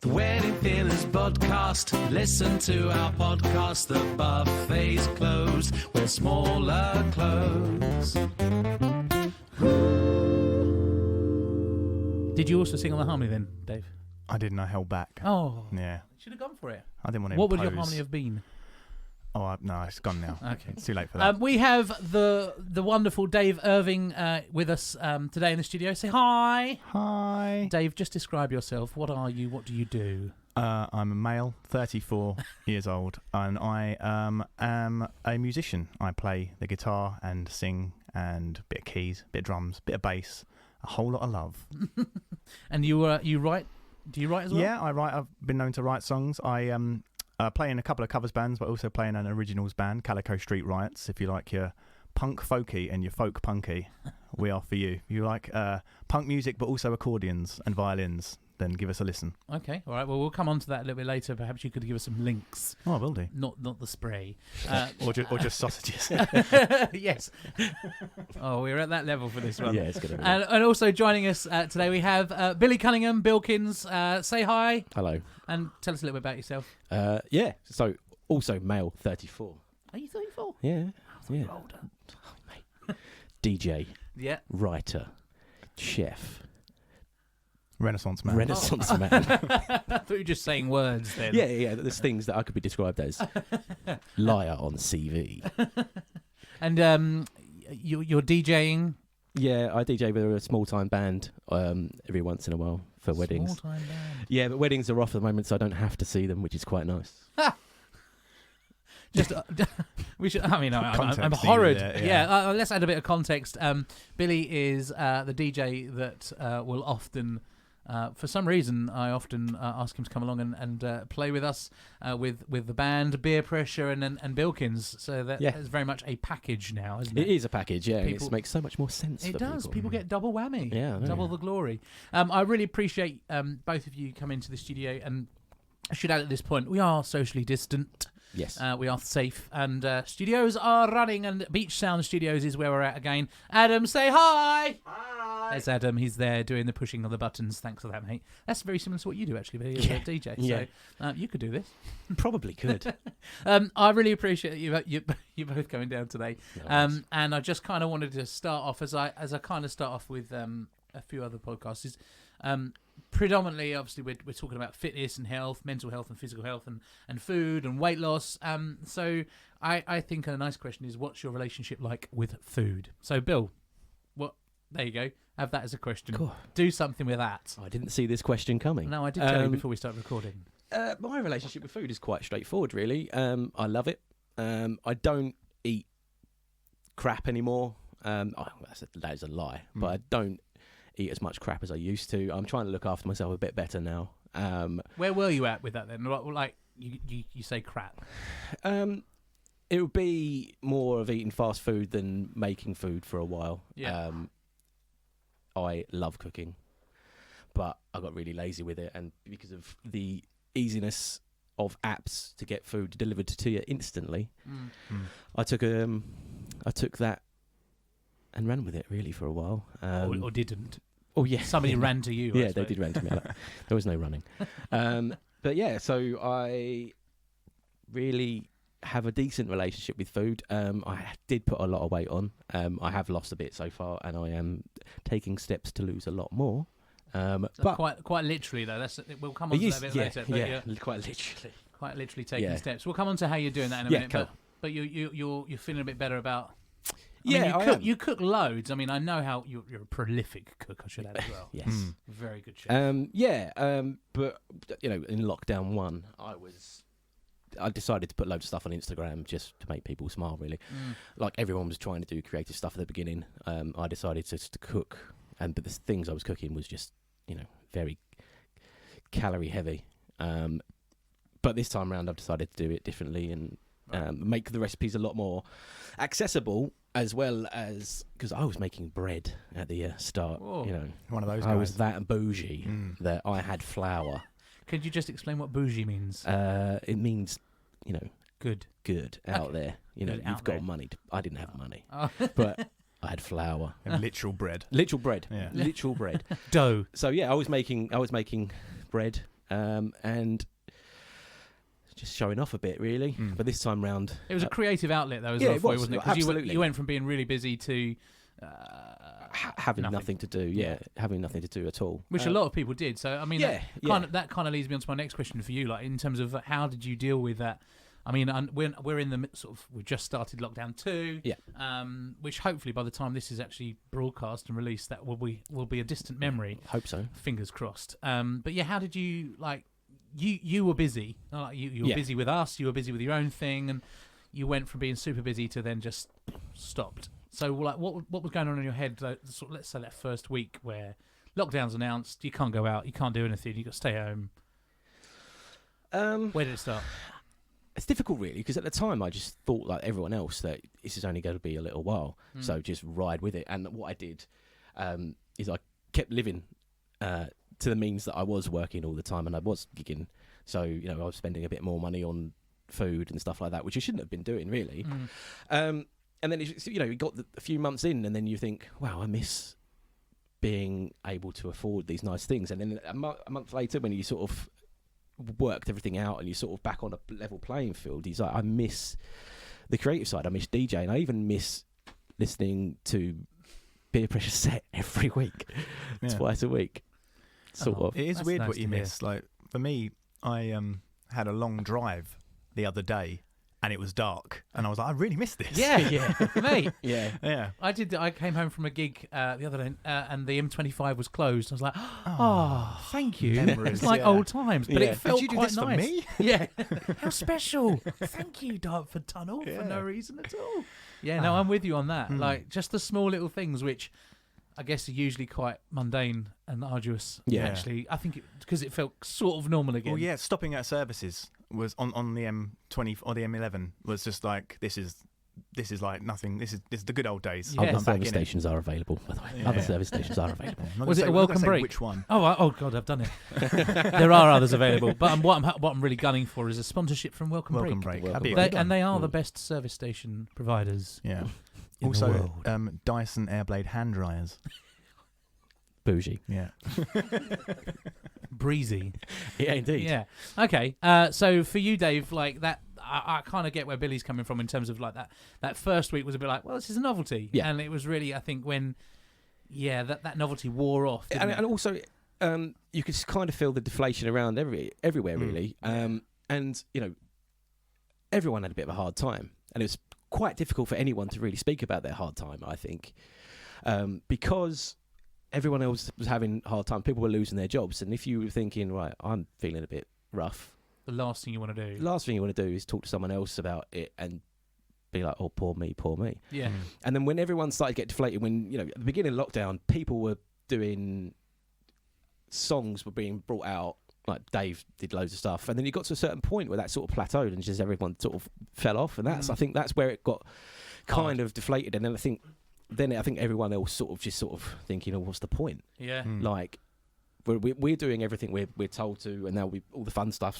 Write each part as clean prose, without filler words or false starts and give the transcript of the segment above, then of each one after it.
The Wedding Thinners podcast. Listen to our podcast. The buffet's closed. Wear smaller clothes. Did you also sing on the harmony then, Dave? I didn't. I held back. Oh, Yeah. should have gone for it. I didn't want to What would impose. your harmony have been? Oh, no, it's gone now. Okay. It's too late for that. We have the wonderful Dave Irving with us today in the studio. Say hi. Hi. Dave, just describe yourself. What are you? What do you do? I'm a male, 34 years old, and I am a musician. I play the guitar and sing and a bit of keys, a bit of drums, a bit of bass, a whole lot of love. And you write? Do you write as well? Yeah, I write. I've been known to write songs. I play in a couple of covers bands, but also play in an originals band, Calico Street Riots. If you like your punk folky and your folk punky, we are for you. You like punk music, but also accordions and violins, then give us a listen. Okay, all right. Well, we'll come on to that a little bit later. Perhaps you could give us some links. Oh, I will do. Not the spray. Or just sausages. Yes. Oh, we're at that level for this one. Yeah, it's good. And also joining us today, we have Billy Cunningham, Bilkins. Say hi. Hello. And tell us a little bit about yourself. Yeah. So also male, 34. Are you 34? Yeah. Yeah. You're older. Oh, mate. DJ, Yeah. writer, chef, Renaissance man. Renaissance man. I thought you were just saying words then. Yeah. There's things that I could be described as liar on CV. And you're DJing. Yeah, I DJ with a small-time band every once in a while for weddings. Small time band. Yeah, but weddings are off at the moment, so I don't have to see them, which is quite nice. Just we should. I mean, I'm Context horrid. needed there, Yeah. Let's add a bit of context. Billy is the DJ that will often, for some reason, I often ask him to come along and play with us with the band, Beer Pressure, and Bilkins. So that is very much a package now, isn't it? It is a package, yeah. People- It makes so much more sense. It for does. People get double whammy. Yeah, I know. Double the glory. I really appreciate both of you coming to the studio. And I should add at this point, we are socially distant. Yes. We are safe, and studios are running, and Beach Sound Studios is where we're at again. Adam, say hi! Hi! There's Adam, he's there doing the pushing of the buttons. Thanks for that, mate. That's very similar to what you do, actually, Billy, as a DJ. Yeah. So you could do this. Probably could. I really appreciate you both coming down today. Nice. And I just kind of wanted to start off, as I kind of start off with a few other podcasts, is predominantly, obviously, we're talking about fitness and health, mental health and physical health, and food and weight loss. So I think a nice question is, what's your relationship like with food? So, Bill, there you go. Have that as a question. Cool. Do something with that. I didn't see this question coming. No, I did tell you before we started recording. My relationship with food is quite straightforward, really. I love it. I don't eat crap anymore. That is a lie, but I don't eat as much crap as I used to. I'm trying to look after myself a bit better now. Where were you at with that then? Like you say crap. It would be more of eating fast food than making food for a while. Yeah. I love cooking, but I got really lazy with it, and because of the easiness of apps to get food delivered to you instantly, I took that and ran with it really for a while. Or didn't. Oh yeah, Somebody ran to you. Yeah, they did run to me. There was no running. But yeah, so I really have a decent relationship with food. I did put a lot of weight on. I have lost a bit so far, and I am taking steps to lose a lot more. But quite literally though. We'll come on to that a bit later. But yeah, quite literally. Quite literally taking steps. We'll come on to how you're doing that in a minute. Cool. But you're feeling a bit better about. You cook loads. I mean, I know how you're a prolific cook. I should add as well. Yes, very good chef. But in lockdown 1, I decided to put loads of stuff on Instagram just to make people smile, really. Like everyone was trying to do creative stuff at the beginning. I decided just to cook, but the things I was cooking was just, very calorie heavy. But this time around, I've decided to do it differently and make the recipes a lot more accessible, as well as, because I was making bread at the start. Whoa. One of those guys. I was that bougie that I had flour. Could you just explain what bougie means? It means, good out there. Good You've got money. I didn't have money, but I had flour and literal bread. Literal bread. Yeah. Literal bread. Dough. So yeah, I was making bread and just showing off a bit, really. But this time round, it was a creative outlet, though, as yeah, well, it for you, was, wasn't it? Because absolutely. you went from being really busy to having nothing to do. Yeah, having nothing to do at all. Which a lot of people did. So I mean, Yeah, that kind of leads me on to my next question for you. Like, in terms of how did you deal with that? I mean, we're in the sort of, we've just started lockdown 2. Yeah. Which hopefully by the time this is actually broadcast and released, that will be a distant memory. Hope so. Fingers crossed. But yeah, how did you like? You were busy. Like you were busy with us. You were busy with your own thing, and you went from being super busy to then just stopped. So like, what was going on in your head? Sort of, let's say that first week where lockdown's announced, you can't go out, you can't do anything, you got to stay home. Where did it start? It's difficult, really, because at the time I just thought, like everyone else, that this is only going to be a little while, so just ride with it. And what I did is I kept living to the means that I was working all the time and I was gigging. So, you know, I was spending a bit more money on food and stuff like that, which I shouldn't have been doing, really. And then, you know, you got a few months in and then you think, wow, I miss being able to afford these nice things. And then a month later, when you sort of worked everything out and you're sort of back on a level playing field, he's like, I miss the creative side, I miss DJing, I even miss listening to Beer Pressure set every week, twice a week, sort of. It is That's weird nice what you to hear. miss. Like for me, I had a long drive the other day and it was dark and I was like, I really miss this. Yeah, mate. Yeah. I did. I came home from a gig the other day, and the M25 was closed. I was like, "Oh, thank you." Memories, It's like yeah. old times, but Yeah. it felt Did you do quite this nice. for me? Yeah, how special! Thank you, Dartford Tunnel, for no reason at all. Yeah, no, I'm with you on that. Like just the small little things, which I guess are usually quite mundane and arduous. Yeah. Actually, I think because it felt sort of normal again. Well, yeah, stopping at services was on the M20 or the M11 was just like this is like nothing. This is the good old days. Yeah. Other I'm back service in it. stations are available, by the way. Yeah. Other service stations are available. I'm not Was gonna it a say- I'm not welcome gonna say break? Which one? Oh God, I've done it. There are others available, but what I'm really gunning for is a sponsorship from Welcome Welcome Break. break. That'd be a They, good and one. they are the best service station providers. Yeah. in the Also, world. Dyson Airblade hand dryers. Bougie. Yeah. Breezy. Yeah, indeed. Yeah. Okay. So for you, Dave, like that, I kind of get where Billy's coming from in terms of like that first week was a bit like, well, this is a novelty. Yeah. And it was really, I think, when, that novelty wore off. didn't it? And also, you could kind of feel the deflation around everywhere, really. And, you know, everyone had a bit of a hard time. And it was quite difficult for anyone to really speak about their hard time, I think. Because everyone else was having a hard time. People were losing their jobs. And if you were thinking, right, I'm feeling a bit rough, The last thing you want to the do. last thing you want to do is talk to someone else about it and be like, oh, poor me, poor me. Yeah. And then when everyone started to get deflated, when, you know, at the beginning of lockdown, people were doing songs were being brought out, like Dave did loads of stuff, and then you got to a certain point where that sort of plateaued and just everyone sort of fell off, and I think that's where it got kind of deflated. And then I think everyone else sort of thinking, oh, what's the point? Yeah. Like we're doing everything we're told to, and now all the fun stuff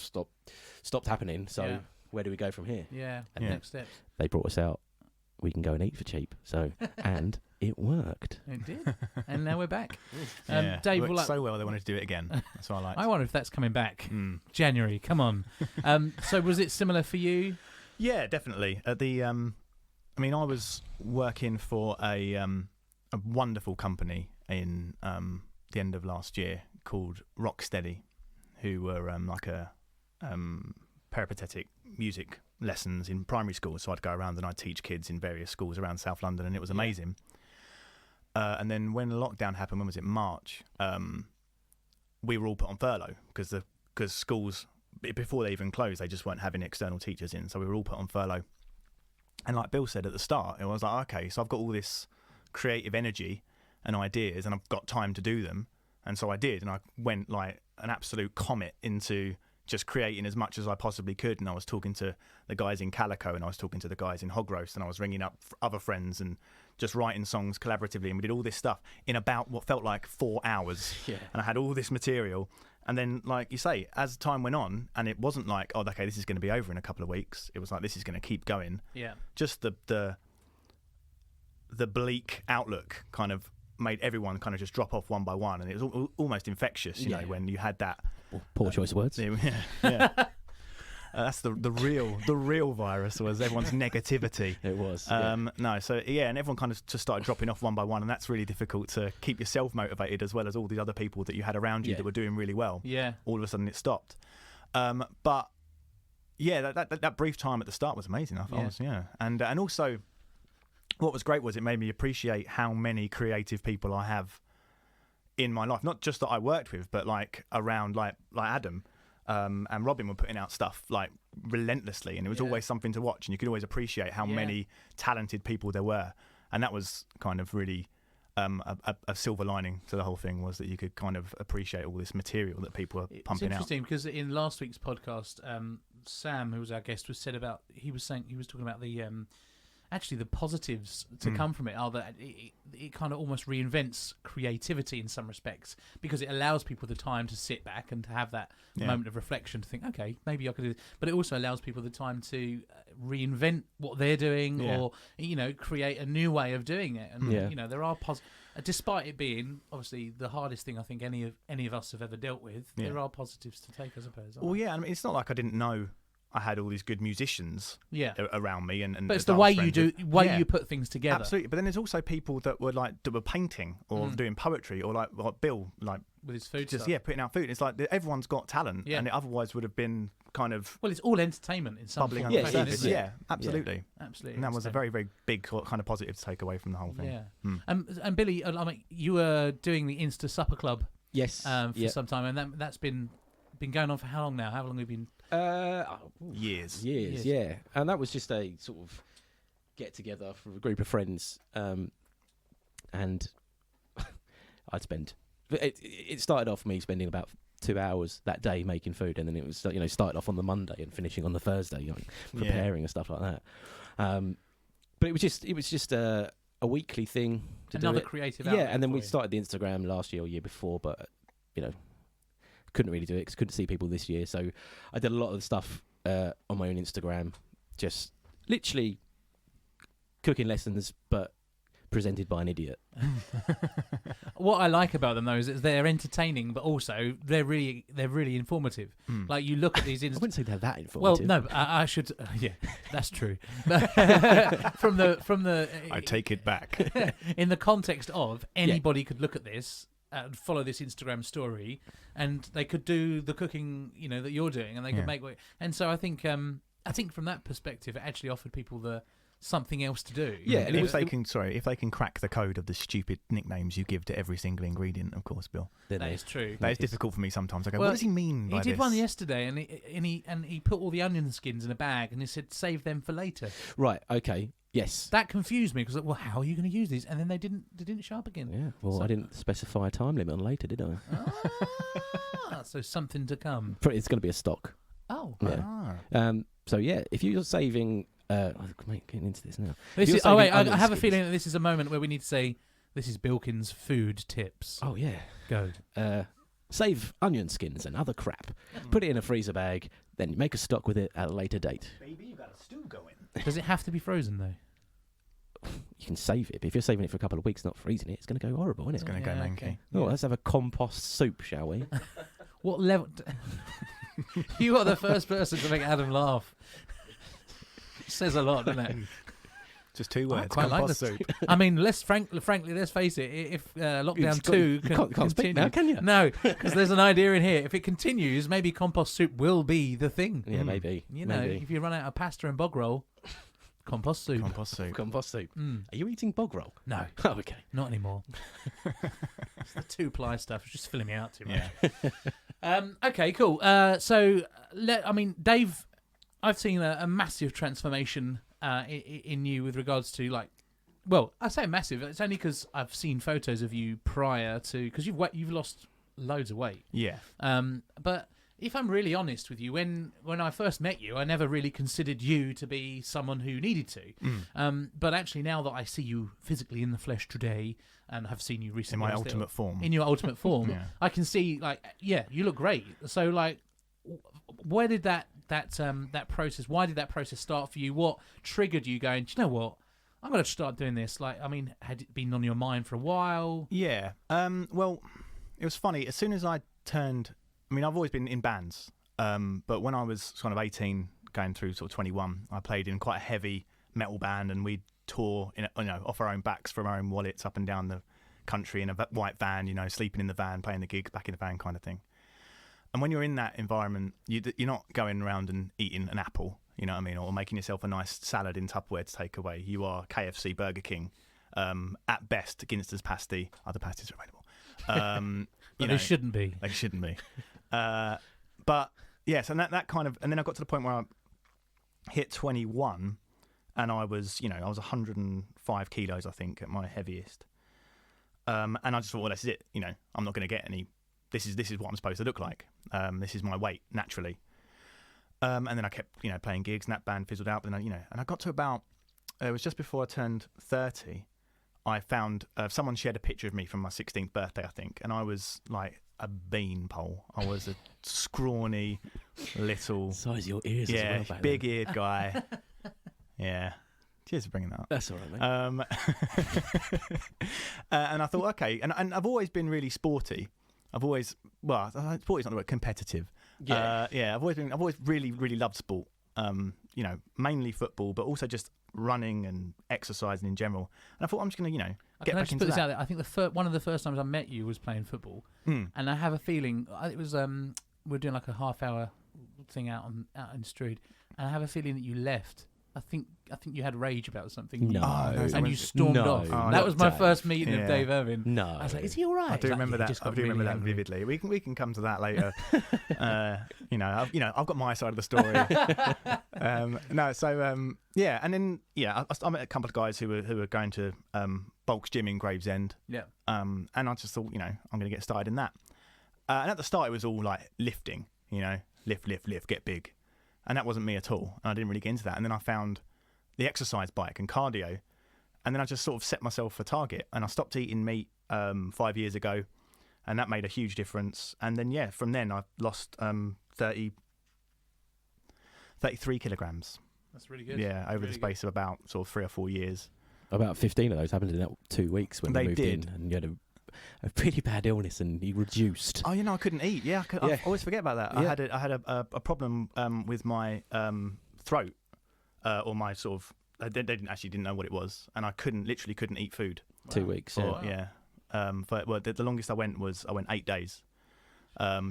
stopped happening. So where do we go from here? Yeah. Yeah. Next steps. They brought us out. We can go and eat for cheap. So and it worked. It did. And now we're back. Yeah. Dave, Worked well, so well they wanted to do it again. That's what I liked. I wonder if that's coming back. January. Come on. So was it similar for you? Yeah, definitely. At the, I mean, I was working for a wonderful company in the end of last year called Rocksteady, who were like a peripatetic music lessons in primary schools. So I'd go around and I'd teach kids in various schools around South London, and it was amazing. And then when lockdown happened, when was it? March. We were all put on furlough because schools, before they even closed, they just weren't having external teachers in. So we were all put on furlough. And like Bill said at the start, I was like, okay, so I've got all this creative energy and ideas and I've got time to do them. And so I did. And I went like an absolute comet into just creating as much as I possibly could. And I was talking to the guys in Calico and I was talking to the guys in Hog Roast and I was ringing up other friends and just writing songs collaboratively. And we did all this stuff in about what felt like 4 hours. Yeah. And I had all this material. And then, like you say, as time went on, and it wasn't like, oh, okay, this is going to be over in a couple of weeks. It was like, this is going to keep going. Yeah. Just the bleak outlook kind of made everyone kind of just drop off one by one. And it was almost infectious, you know, when you had that Poor choice of words. Yeah. That's the real virus was everyone's negativity. It was. No, so yeah, and everyone kind of just started dropping off one by one, and that's really difficult to keep yourself motivated as well as all these other people that you had around you that were doing really well. Yeah. All of a sudden it stopped. But yeah, that brief time at the start was amazing. I thought, and also what was great was it made me appreciate how many creative people I have in my life, not just that I worked with, but like around like Adam. And Robin were putting out stuff like relentlessly, and it was always something to watch, and you could always appreciate how many talented people there were, and that was kind of really a silver lining to the whole thing, was that you could kind of appreciate all this material that people are pumping out. It's interesting because in last week's podcast, Sam, who was our guest, was talking about the positives to come from it are that it kind of almost reinvents creativity in some respects, because it allows people the time to sit back and to have that moment of reflection, to think, okay, maybe I could do this. But it also allows people the time to reinvent what they're doing, or create a new way of doing it. And there are despite it being obviously the hardest thing I think any of us have ever dealt with, there are positives to take, I suppose. Well, I mean, it's not like I didn't know I had all these good musicians around me, and but it's the way you put things together. Absolutely. But then there's also people that were painting or doing poetry, or like Bill, like with his food just stuff. Putting out food. It's like everyone's got talent, and it otherwise would have been kind of it's all entertainment in some bubbling form. under the surface. Yeah, absolutely. Absolutely. And that was a very, very big kind of positive to take away from the whole thing. Yeah. And Billy, I mean, you were doing the Insta Supper Club, yes, for some time, and that's been going on for how long now? How long have you been? Years, yeah. And that was just a sort of get together for a group of friends, and I'd spend. It started off me spending about 2 hours that day making food, and then it was started off on the Monday and finishing on the Thursday, preparing and stuff like that. But it was just a weekly thing. Another creative outlet. Yeah, and then we started the Instagram last year or year before, but couldn't really do it because couldn't see people this year. So I did a lot of the stuff on my own Instagram, just literally cooking lessons, but presented by an idiot. What I like about them though is they're entertaining, but also they're really informative. Like you look at these. I wouldn't say they're that Well, informative. no, I should. Yeah, that's true. from the. I take it back. In the context of anybody could look at this and follow this Instagram story, and they could do the cooking, that you're doing, and they could make. And so I think from that perspective, it actually offered people something else to do. Yeah, and if they can crack the code of the stupid nicknames you give to every single ingredient, of course, Bill. That is true. That is difficult for me sometimes. I go, what does he mean by this? He did one yesterday, and he put all the onion skins in a bag, and he said, save them for later. Right. Okay. Yes. That confused me because, how are you going to use these? And then they didn't show up again. Yeah. Well, I didn't specify a time limit on later, did I? So something to come. It's going to be a stock. Oh. Yeah. So yeah, if you're saving. Getting into this now. I have a feeling that this is a moment where we need to say, this is Bilkin's food tips. Oh, yeah. Go. Save onion skins and other crap. Put it in a freezer bag, then make a stock with it at a later date. Baby, you got a stew going. Does it have to be frozen, though? You can save it, but if you're saving it for a couple of weeks, not freezing it, it's going to go horrible, isn't it? It's going to go manky. Okay. Oh, let's have a compost soup, shall we? What level? You are the first person to make Adam laugh. Says a lot, doesn't it? Just 2 words. Quite like soup. I mean, frankly, let's face it. If lockdown 2 can't speak now, can you? No, because there's an idea in here. If it continues, maybe compost soup will be the thing. Yeah, maybe. If you run out of pasta and bog roll, compost soup. Compost soup. Are you eating bog roll? No. Oh, okay. Not anymore. It's the 2-ply stuff. It's just filling me out too much. Yeah. Okay, cool. Dave, I've seen a massive transformation in you with regards to I say massive. It's only because I've seen photos of you prior to, because you've lost loads of weight. Yeah. But if I'm really honest with you, when I first met you, I never really considered you to be someone who needed to. But actually, now that I see you physically in the flesh today, and have seen you recently in my ultimate form, I can see you look great. So where did that process? Why did that process start for you? What triggered you going, do you know what? I'm going to start doing this. Had it been on your mind for a while? Yeah. Well, it was funny. As soon as I turned I mean, I've always been in bands, but when I was kind of 18, going through sort of 21, I played in quite a heavy metal band, and we'd tour, off our own backs from our own wallets up and down the country in a white van, sleeping in the van, playing the gigs back in the van kind of thing. And when you're in that environment, you're not going around and eating an apple, you know what I mean, or making yourself a nice salad in Tupperware to take away. You are KFC, Burger King, at best, Ginster's pasty. Other pasties are available. But they shouldn't be. They shouldn't be. But yes, and that kind of, and then I got to the point where I hit 21, and I was 105 kilos, I think, at my heaviest. And I just thought, well, that's it. I'm not going to get any. This is what I'm supposed to look like. This is my weight naturally. And then I kept, playing gigs, and that band fizzled out. But then, and I got to about, it was just before I turned 30. I found someone shared a picture of me from my 16th birthday, I think, and I was like a beanpole. I was a scrawny little, size of your ears, as well, back big-eared guy. Yeah. Cheers for bringing that up. That's all right, mate. And I thought, okay, and I've always been really sporty. Sporty's not the word, competitive. Yeah. I've always really, really loved sport. Mainly football, but also just running and exercising in general. And I thought, I'm just going to, get back into that. Out there? I think one of the first times I met you was playing football, and I have a feeling it was we were doing like a half-hour thing out in Strood, and I have a feeling that you left. I think you had rage about something. No. And you stormed off. Oh, that was my Dave. first meeting of Dave Irving. No. I was like, is he all right? I do remember that. I do remember that vividly. We can come to that later. I've got my side of the story. And then I met a couple of guys who were going to Bulk's gym in Gravesend. Yeah. And I just thought, I'm going to get started in that. And at the start, it was all like lifting. Lift, get big. And that wasn't me at all. And I didn't really get into that. And then I found the exercise bike and cardio. And then I just sort of set myself a target. And I stopped eating meat 5 years ago. And that made a huge difference. And then, from then I lost 33 kilograms. That's really good. Yeah, over the space of about sort of 3 or 4 years. About 15 of those happened in that 2 weeks when we moved in. And you had a pretty bad illness and you reduced. Oh, I couldn't eat. Yeah, I always forget about that. Yeah. I had a problem with my throat, or my sort of. They didn't know what it was, and I literally couldn't eat food. 2 weeks. The longest I went 8 days,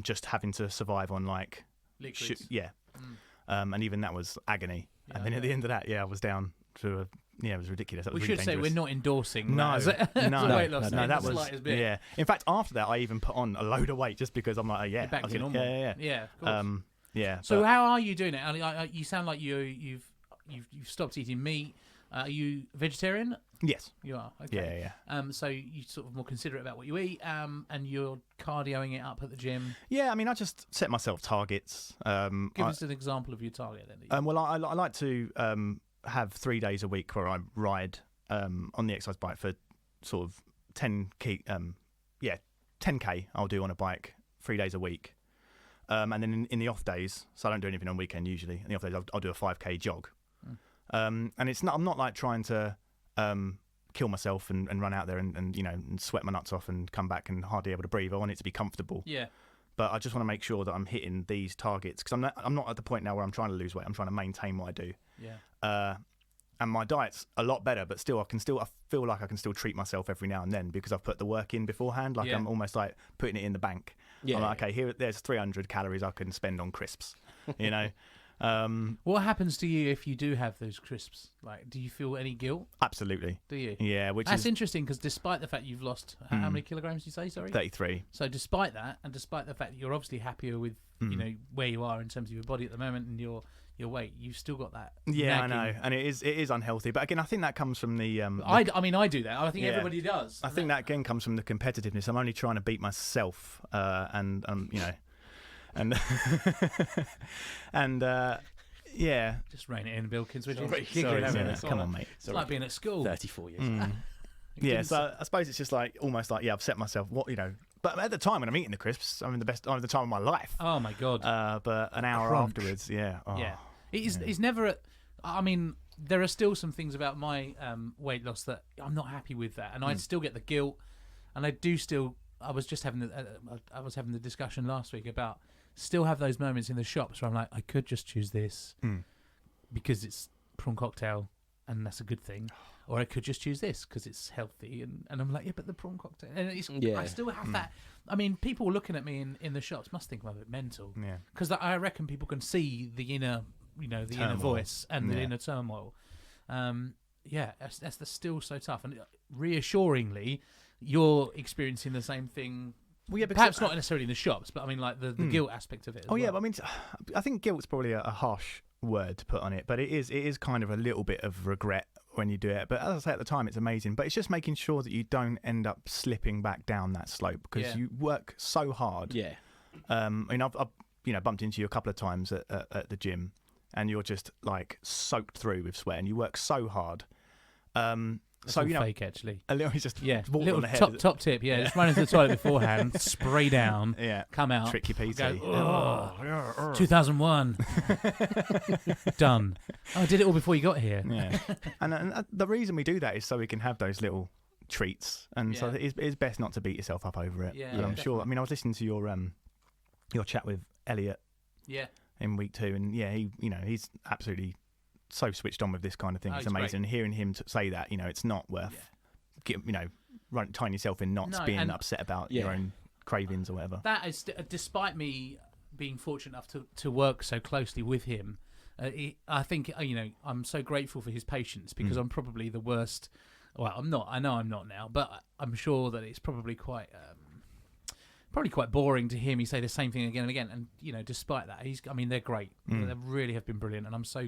just having to survive on like liquids. And even that was agony. Yeah, and then at the end of that, I was down to it was ridiculous. That was we really should dangerous. say we're not endorsing. No, that weight loss. No, that the was slightest bit. yeah. In fact, after that, I even put on a load of weight just because I'm like, You're back to normal. Yeah. Of course. Yeah. So how are you doing it? You sound like you've stopped eating meat. Are you vegetarian? Yes. You are. Okay. Yeah. So you sort of more considerate about what you eat. And you're cardioing it up at the gym. Yeah. I mean, I just set myself targets. Give us an example of your target then. Well, I like to have 3 days a week where I ride on the exercise bike for sort of 10k. 10k I'll do on a bike 3 days a week. And then in the off days, so I don't do anything on weekend usually. In the off days, I'll do a 5k jog. And I'm not like trying to kill myself and run out there and sweat my nuts off and come back and hardly able to breathe. I want it to be comfortable. Yeah. But I just want to make sure that I'm hitting these targets because I'm not at the point now where I'm trying to lose weight. I'm trying to maintain what I do. Yeah. And my diet's a lot better, but still, I feel like I can still treat myself every now and then because I've put the work in beforehand. Like I'm almost like putting it in the bank. Yeah. I'm like, okay, there's 300 calories I can spend on crisps. What happens to you if you do have those crisps? Like, do you feel any guilt? Absolutely. Do you? Yeah. That's interesting because despite the fact you've lost how many kilograms did you say? Sorry. 33. So despite that, and despite the fact that you're obviously happier with where you are in terms of your body at the moment and your weight, you've still got that. Yeah, nagging. I know, and it is unhealthy. But again, I think that comes from the. I do that. I think everybody does. I think that again comes from the competitiveness. I'm only trying to beat myself, and yeah. Just rein it in, Bilkins. Sorry, come on, mate. It's like being at school. 34 years. Yeah, so I suppose it's just like almost like I've set myself But at the time when I'm eating the crisps, I'm in the best time of my life. Oh my god! But an hour afterwards, yeah. It's never. I mean, there are still some things about my weight loss that I'm not happy with that, and I still get the guilt, and I do still I was just having the discussion last week about still have those moments in the shops where I'm like, I could just choose this because it's prawn cocktail and that's a good thing, or I could just choose this because it's healthy, and I'm like, yeah, but the prawn cocktail, and I still have that. I mean, people looking at me in the shops must think I'm a bit mental, because I reckon people can see the inner, the inner voice and the inner turmoil. That's still so tough, and reassuringly, you're experiencing the same thing. Well, yeah, perhaps not necessarily in the shops, but I mean, like the guilt aspect of it. Yeah, but I mean, I think guilt's probably a harsh word to put on it, but it is kind of a little bit of regret when you do it. But as I say, at the time, it's amazing. But it's just making sure that you don't end up slipping back down that slope, because you work so hard. Yeah. I mean, I've bumped into you a couple of times at the gym, and you're just like soaked through with sweat, and you work so hard. That's all fake, actually. A little, just little on the head. top tip. Yeah, just run into the toilet beforehand, spray down, come out, trick your PT. Go, 2001, done. Oh, I did it all before you got here. Yeah, and the reason we do that is so we can have those little treats, and so it's best not to beat yourself up over it. Yeah, and I'm sure. I mean, I was listening to your chat with Elliot. Yeah. In week 2, and he's absolutely so switched on with this kind of thing. It's amazing. And hearing him say that, it's not worth, tying yourself in knots, being upset about your own cravings or whatever. That is, despite me being fortunate enough to work so closely with him, I think, I'm so grateful for his patience, because I'm probably the worst. Well, I'm not. I know I'm not now, but I'm sure that it's probably quite boring to hear me say the same thing again and again. And despite that, they're great. They really have been brilliant, and I'm so.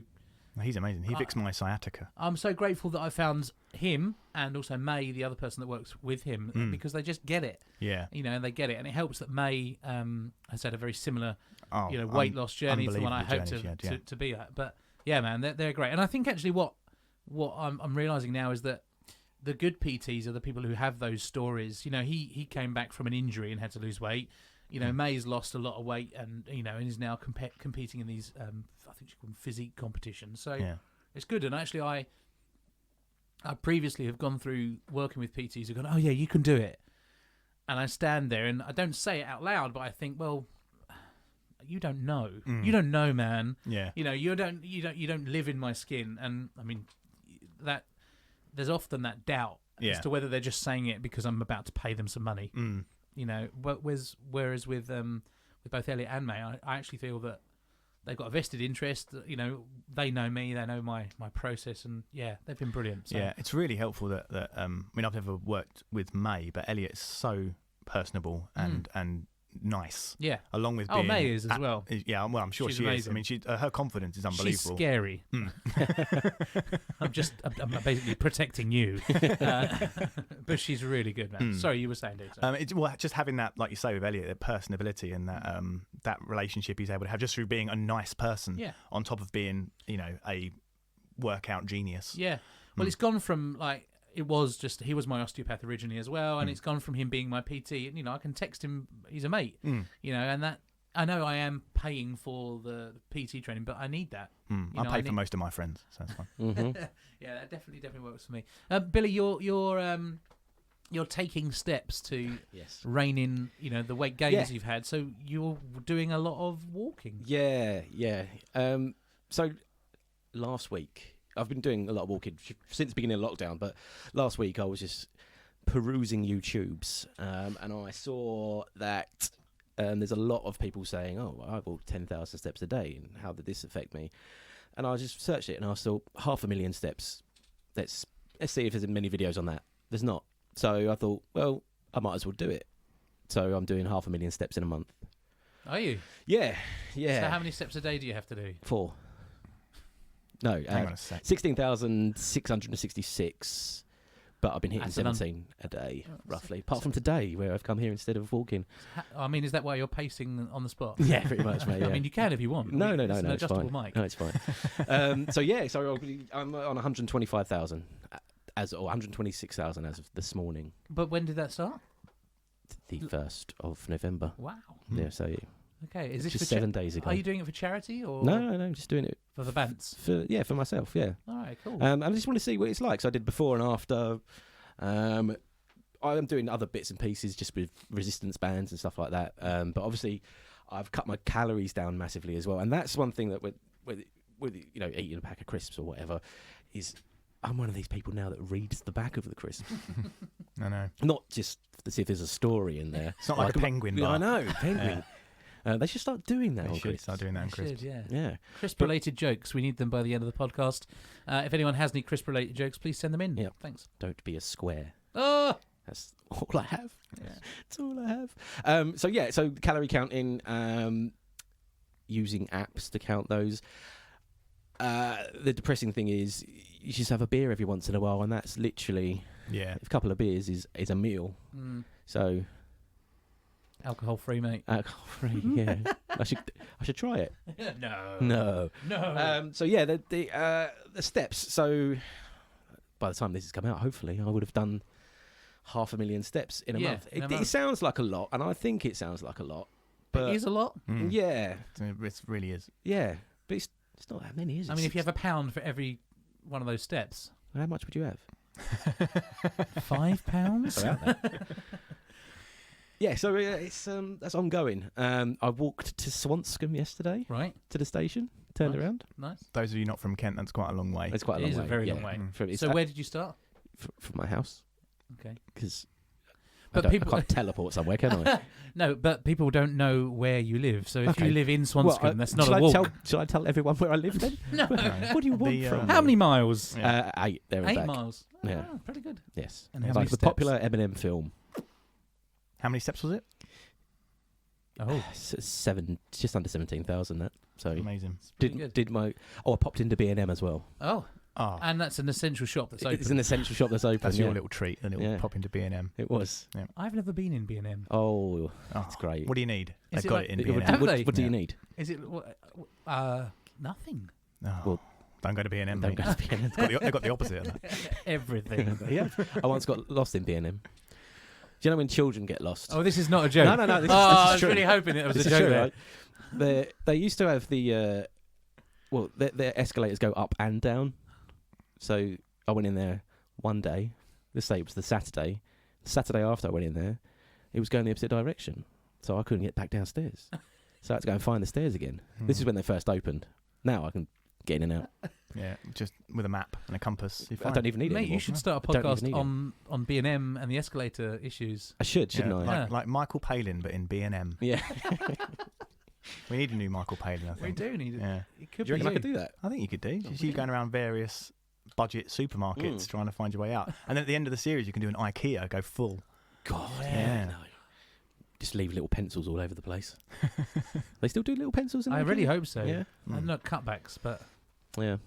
He's amazing. He fixed my sciatica. I'm so grateful that I found him, and also May, the other person that works with him, because they just get it. Yeah. And they get it, and it helps that May has had a very similar, weight loss journey to the one I hope to be at. But yeah, man, they're great. And I think actually what I'm realizing now is that the good PTs are the people who have those stories. He came back from an injury and had to lose weight. May's lost a lot of weight, and and is now competing in these I think she called them physique competitions. So it's good. And actually, I previously have gone through working with PTs who've gone, oh yeah, you can do it, and I stand there and I don't say it out loud, but I think, well, you don't know, you don't know, man. Yeah, you don't live in my skin, and I mean that there's often that doubt as to whether they're just saying it because I'm about to pay them some money. But whereas with both Elliot and May, I actually feel that they've got a vested interest. They know me, they know my process, and they've been brilliant. So. Yeah, it's really helpful that I've never worked with May, but Elliot's so personable and nice. Yeah, along with being, May is as well. Yeah, well, I'm sure she is. I mean, her confidence is unbelievable. She's scary. I'm basically protecting you, but she's really good, man. Sorry, you were saying, Dave. Just having that, like you say, with Elliot, that personability and that relationship he's able to have just through being a nice person. Yeah. On top of being, a workout genius. Yeah. Well, it's gone from like. It was just, he was my osteopath originally as well, and it's gone from him being my PT, and I can text him, he's a mate, and that, I know I am paying for the PT training, but I need that. I pay for most of my friends, so that's fine. Yeah, that definitely works for me. Billy, you're taking steps to rein in, the weight gains you've had, so you're doing a lot of walking. Yeah. So last week, I've been doing a lot of walking since the beginning of lockdown, but last week I was just perusing YouTubes, and I saw that there's a lot of people saying, oh, I walk 10,000 steps a day, and how did this affect me? And I just searched it, and I saw 500,000 steps. Let's see if there's many videos on that. There's not. So I thought, well, I might as well do it. So I'm doing 500,000 steps in a month. Are you? Yeah. So how many steps a day do you have to do? 4. No, 16,666, but I've been hitting 17 a day, roughly. Apart from today, where I've come here instead of walking. I mean, is that why you're pacing on the spot? Yeah, pretty much, mate. Yeah. I mean, you can if you want. No, it's an adjustable fine. mic. No, it's fine. So I'm on 125,000, or 126,000 as of this morning. But when did that start? The 1st of November. Wow. Yeah, so... Okay, is this just 7 days ago? Are you doing it for charity or no? I'm just doing it for the bands. For myself. Yeah. All right, cool. I just want to see what it's like. So I did before and after. I I'm doing other bits and pieces just with resistance bands and stuff like that. But obviously, I've cut my calories down massively as well, and that's one thing that with eating a pack of crisps or whatever is. I'm one of these people now that reads the back of the crisps. I know. Not just to see if there's a story in there. It's not like a penguin bar. I know, penguin. They should start doing that. They should start doing that on crisps. Yeah. Crisp-related jokes. We need them by the end of the podcast. If anyone has any crisp-related jokes, please send them in. Yep. Thanks. Don't be a square. Oh! That's all I have. Yeah. That's all I have. So calorie counting, using apps to count those. The depressing thing is you just have a beer every once in a while, and that's literally a couple of beers is a meal. So alcohol-free, mate. Alcohol-free, yeah. I should try it. No. So the steps. So by the time this has come out, hopefully I would have done 500,000 steps in a month. It sounds like a lot, and I think it sounds like a lot. But it is a lot. Yeah, it really is. Yeah, but it's not that many, is it? I mean, if you have £1 for every one of those steps, how much would you have? £5. Yeah, so it's that's ongoing. I walked to Swanscombe yesterday, right, to the station, turned around. Nice. Those of you not from Kent, that's quite a long way. It's quite a long way. It is a very long way. So where did you start? From my house. Okay. Because I can't teleport somewhere, can I? No, but people don't know where you live. So if you live in Swanscombe, that's not a walk. Shall I tell everyone where I live then? No. What do you want from How many miles? 8. There and 8 back. miles. Yeah. Oh, pretty good. Yes. And it's like the popular Eminem film. How many steps was it? Oh, just under 17,000. That so amazing. I popped into B&M as well. Oh, and that's an essential shop that's open. It's an essential shop that's open. That's your little treat, a little pop into B&M. It was. Yeah. I've never been in B&M. Oh, that's great. What do you need? They've got it in B&M. What do you need? Is it nothing? Oh, well, don't go to B&M. Don't go to B&M. They've got the opposite of that. Everything. Yeah. I once got lost in B&M. Do you know when children get lost? Oh, this is not a joke. No. This is I was true. really hoping it was this a joke. True, right? They used to have their escalators go up and down. So I went in there one day. Let's say it was the Saturday. The Saturday after I went in there, it was going the opposite direction. So I couldn't get back downstairs. So I had to go and find the stairs again. This is when they first opened. Now I can get in and out. Yeah, just with a map and a compass. I don't even need it Mate, anymore. you should start a podcast on B&M and the escalator issues. I shouldn't I? Like Michael Palin, but in B&M. Yeah. We need a new Michael Palin, I think. We do need it. Yeah. It could do you be reckon I could do that? I think you could do. Just you going around various budget supermarkets trying to find your way out. And then at the end of the series, you can do an IKEA, go full. God, yeah. No. Just leave little pencils all over the place. They still do little pencils in I really hope so. Yeah. Not cutbacks, but... Yeah.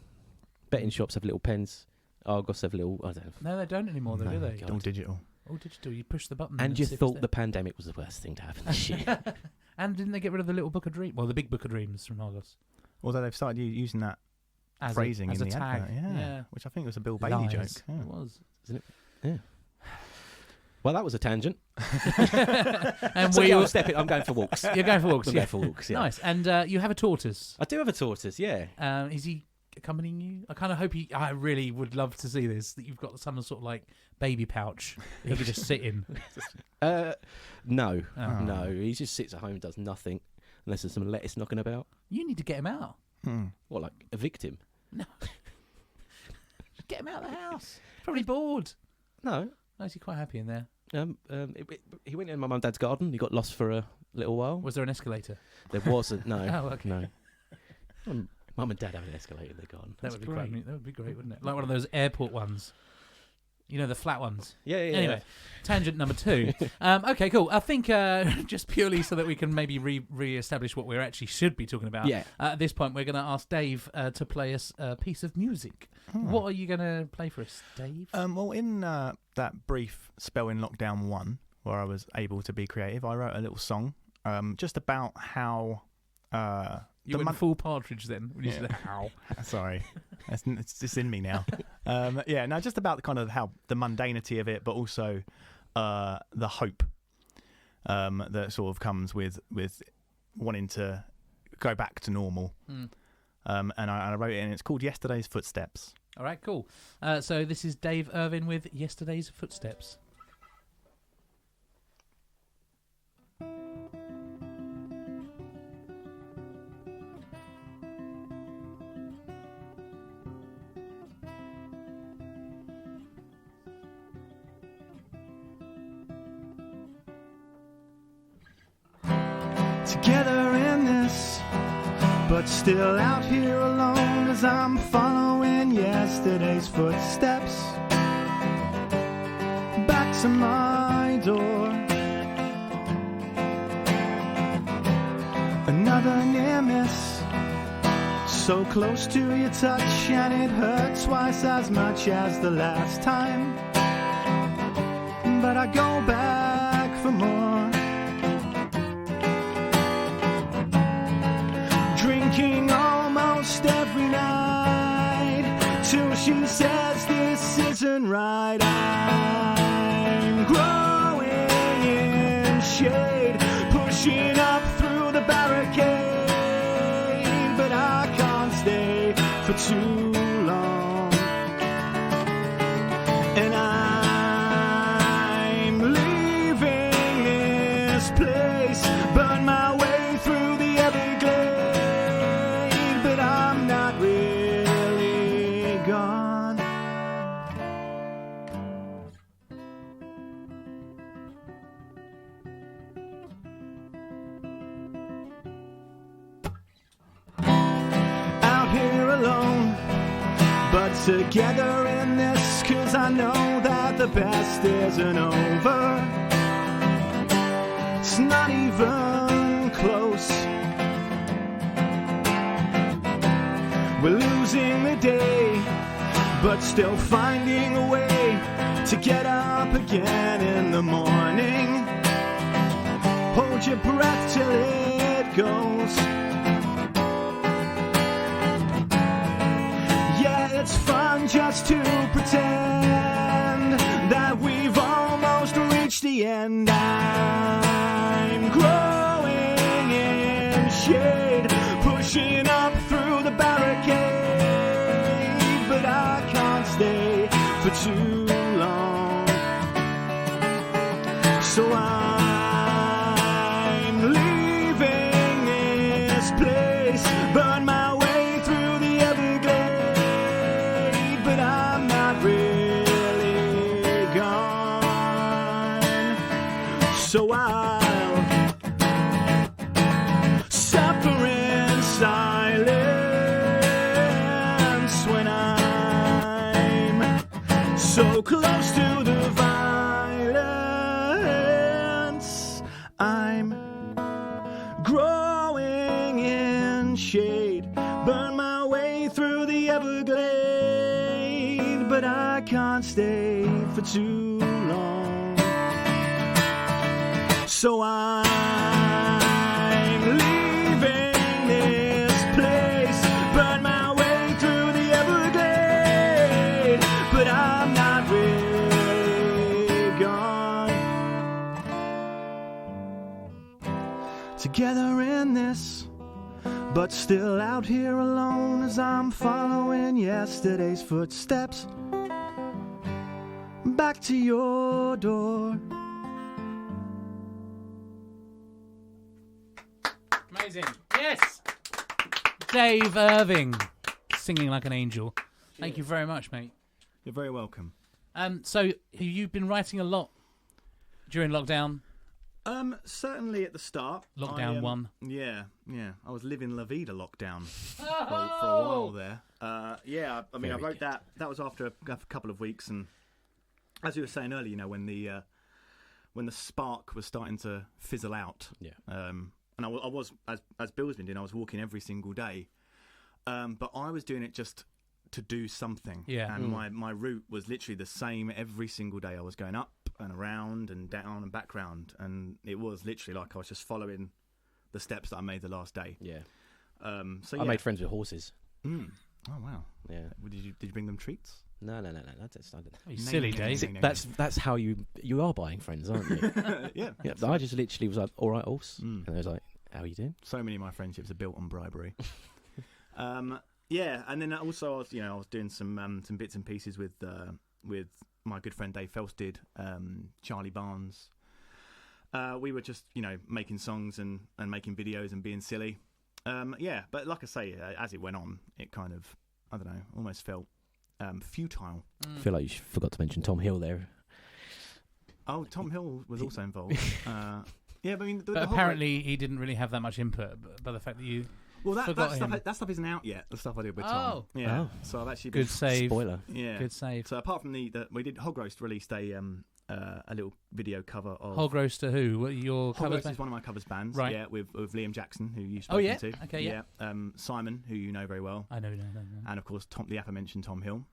Betting shops have little pens. Argos have little... I don't know. No, they don't anymore, though, do they? All digital. All digital. You push the button. And you thought the pandemic was the worst thing to happen this year. And didn't they get rid of the little Book of Dreams? Well, the big Book of Dreams from Argos. Although they've started using that phrasing as in a the tag. advert. Yeah. Which I think was a Bill Bailey joke. Yeah. It was. Isn't it? Yeah. Well, that was a tangent. And so I'm going for walks. You're going for walks. I'm going for walks. Yeah. Nice. And you have a tortoise. I do have a tortoise. Yeah. Is he accompanying you? I kind of hope I really would love to see this. That you've got some sort of like baby pouch that you could just sit in. No. He just sits at home and does nothing unless there's some lettuce knocking about. You need to get him out. What, like evict him? No. Just get him out of the house. He's probably bored. No. Is he quite happy in there? He went in my mum and dad's garden. He got lost for a little while. Was there an escalator? There wasn't. No. Oh, okay. No. Mum and dad have an escalator in their garden. That would be great. That would be great, wouldn't it? Like one of those airport ones. You know, the flat ones. Yeah. Anyway, tangent number 2. Okay, cool. I think just purely so that we can maybe re-establish what we actually should be talking about. Yeah. At this point, we're going to ask Dave to play us a piece of music. What are you going to play for us, Dave? Well, in that brief spell in Lockdown 1, where I was able to be creative, I wrote a little song just about how... you went full Partridge then when you said how. Sorry, it's just in me now. Just about the kind of how the mundanity of it, but also the hope that sort of comes with wanting to go back to normal. And I wrote it, and it's called Yesterday's Footsteps. All right, cool. So this is Dave Irving with Yesterday's Footsteps. Together in this, but still out here alone as I'm following yesterday's footsteps back to my door. Another near miss, so close to your touch, and it hurt twice as much as the last time. But I go back for more, drinking almost every night till she says this isn't right. I'm growing in shade, pushing up through the barricade, but I can't stay for too long. And I'm leaving this place, burn my way through the Everglade, but I'm not really gone. Out here alone, but together in this, 'cause I know that the best isn't over. It's not even close. We're losing the day, but still finding a way to get up again in the morning. Hold your breath till it goes. Yeah, it's fun just to pretend that we've almost reached the end. I'm growing in shade, pushing up through the barricade, but I can't stay for too long. So I'm leaving this place, burn my way through the Everglade, but I'm not really gone. So I'll suffer in silence when I'm so close to the violence. I'm growing in shade, burn my way through the Everglade, but I can't stay for too long. So I'm leaving this place, burn my way through the Everglade, but I'm not really gone. Together in this, but still out here alone as I'm following yesterday's footsteps back to your door. Amazing. Yes. Dave Irving, singing like an angel. Thank you very much, mate. You're very welcome. So you've been writing a lot during lockdown. Certainly at the start. Lockdown 1. Yeah. I was living La Vida lockdown for a while there. I mean, I wrote that. That was after a couple of weeks, and as you were saying earlier, you know, when the spark was starting to fizzle out. Yeah. And I was, as Bill's been doing, I was walking every single day, but I was doing it just to do something. Yeah. And my route was literally the same every single day. I was going up and around and down and back round, and it was literally like I was just following the steps that I made the last day. Yeah. I made friends with horses. Oh wow. Yeah. Did you bring them treats? No. That's not it. You silly Dave. That's how you are buying friends, aren't you? Yeah. I just literally was like, "All right, horse," and I was like, "How are you doing?" So many of my friendships are built on bribery. Yeah, and then also I was doing some bits and pieces with my good friend Dave Felsted, Charlie Barnes. We were just making songs and making videos and being silly. But like I say, as it went on, it kind of, I don't know, almost felt futile. I feel like you forgot to mention Tom Hill there. Oh, Tom Hill was also involved. Yeah, but I mean, But apparently he didn't really have that much input by the fact that you forgot him. that stuff isn't out yet. The stuff I did with Tom. Oh. Yeah. Oh. So I've actually Good save. Spoiler. Yeah. Good save. So apart from the we did Hog Roast released a little video cover of Hog Roast to who? What, your Hog covers Roast band? is one of my covers bands. Right. Yeah, with Liam Jackson, who you've Oh, spoken yeah? to. Okay, yeah. Simon, who you know very well, I know. and of course the aforementioned Tom Hill.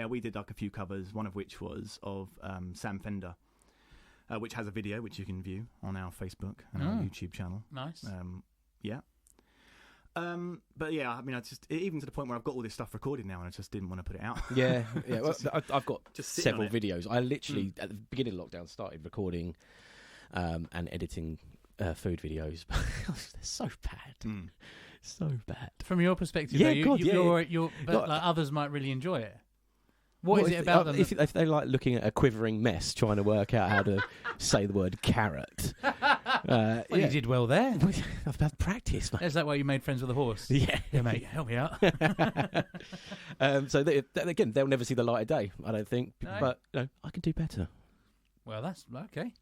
We did like a few covers. One of which was of Sam Fender, which has a video which you can view on our Facebook and our YouTube channel. Nice. But yeah, I mean, I just even to the point where I've got all this stuff recorded now, and I just didn't want to put it out. Yeah. Well, I've got Just sitting several on it. videos. I literally at the beginning of lockdown started recording and editing food videos. They're so bad, so bad. From your perspective, Yeah, though, God, but like, others might really enjoy it. What is it about them? If they like looking at a quivering mess, trying to work out how to say the word carrot. Well, you did well there. I've had practice, mate. Is that why you made friends with a horse? Yeah. Yeah, mate, help me out. So again, they'll never see the light of day, I don't think. No. But I can do better. Well, that's okay.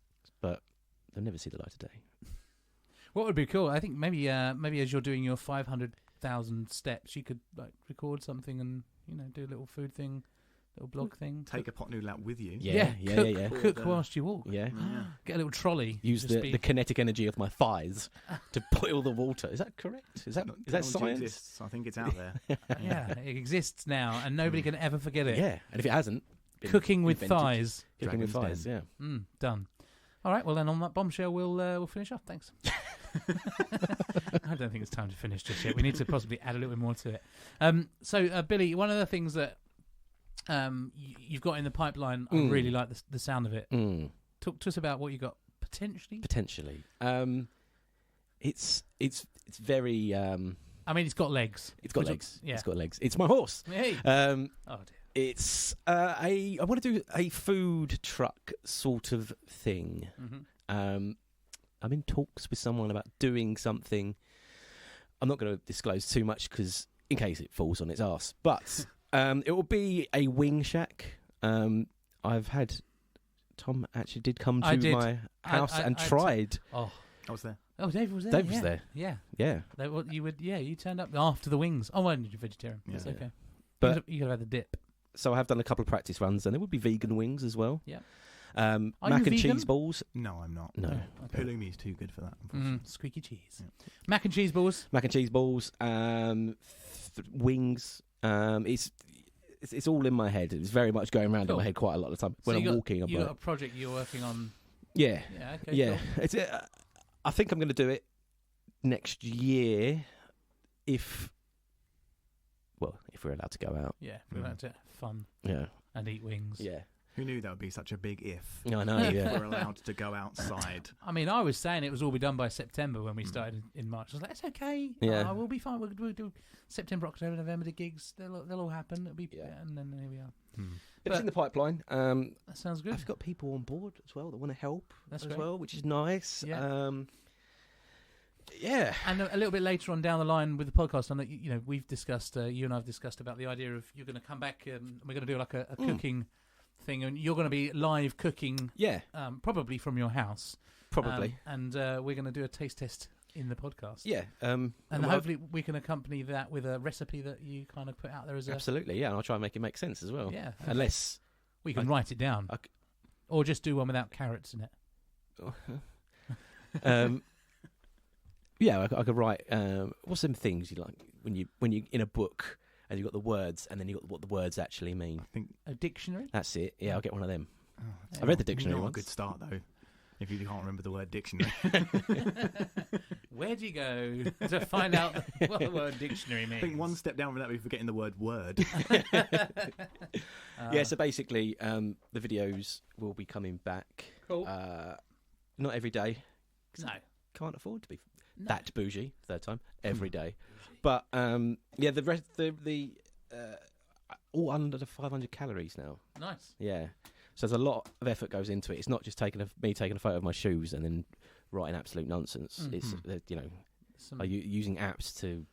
But they'll never see the light of day. What would be cool? I think maybe as you're doing your 500,000 steps, you could like record something and do a little food thing, little blog thing. Take a pot noodle out with you. Cook whilst you walk. Yeah. Get a little trolley. Use the kinetic energy of my thighs to boil the water. Is that correct? Is that science? Exists. I think it's out there. Yeah, it exists now, and nobody can ever forget it. Yeah, and if it hasn't, been cooking with invented. thighs. Cooking with Dragon's thighs. Yeah. Done. All right. Well, then on that bombshell, we'll finish off. Thanks. I don't think it's time to finish just yet. We need to possibly add a little bit more to it. So, Billy, one of the things that you've got in the pipeline, I really like the sound of it. Talk to us about what you got potentially. It's very. I mean, it's got legs. It's got legs. Yeah. It's got legs. It's my horse. Hey. Oh dear. It's I want to do a food truck sort of thing. Mm-hmm. I'm in talks with someone about doing something. I'm not going to disclose too much because in case it falls on its arse. But it will be a wing shack. I've had Tom actually did come to my house and tried. I was there. Oh, Dave was there. Dave was there. Yeah. Yeah. You turned up after the wings. Oh, well, you're vegetarian. Yeah. That's okay. But you could have had the dip. So I have done a couple of practice runs, and there would be vegan wings as well. Yeah. Mac you and vegan? cheese balls. No, I'm not. No. Okay. Halloumi is too good for that, unfortunately. Squeaky cheese. Yeah. Mac and cheese balls. Mac and cheese balls. Wings. It's all in my head. It's very much going around in my head quite a lot of the time when I'm walking. You got a project you're working on. Yeah. Yeah. Okay. Yeah. Cool. I think I'm going to do it next year if we're allowed to go out. Yeah. We're about to have fun Yeah. and eat wings. Yeah. Who knew that would be such a big if? I know. Yeah. We're allowed to go outside. I mean, I was saying it was all be done by September when we started in March. I was like, it's okay. Yeah. We'll be fine. We'll do September, October, November. The gigs, they'll all happen. It'll be, and then here we are. It's in the pipeline. That sounds good. I've got people on board as well that want to help That's as great. well, which is nice. Yeah. Yeah. And a little bit later on down the line with the podcast, and we've discussed, you and I have discussed about the idea of you're going to come back and we're going to do like a cooking thing, and you're going to be live cooking. Yeah. Probably from your house. Probably. And we're going to do a taste test in the podcast. Yeah. And hopefully we can accompany that with a recipe that you kind of put out there as absolutely. Yeah, and I'll try and make it make sense as well. Yeah. Unless we can write it down, or just do one without carrots in it. Yeah, I could write. What's some things you like when you in a book and you got the words and then you got what the words actually mean? I think A dictionary. That's it. Yeah, I'll get one of them. Oh, I read the dictionary not once. a good start though. If you can't remember the word dictionary. Where do you go to find out what the word dictionary means? I think one step down from that we're forgetting the word word. Yeah, so basically, the videos will be coming back. Cool. Not every day. No. Can't afford to be that bougie. Third time every day. But yeah, the rest the all under the 500 calories now. Nice. Yeah. So there's a lot of effort goes into it. It's not just me taking a photo of my shoes and then writing absolute nonsense. It's using apps to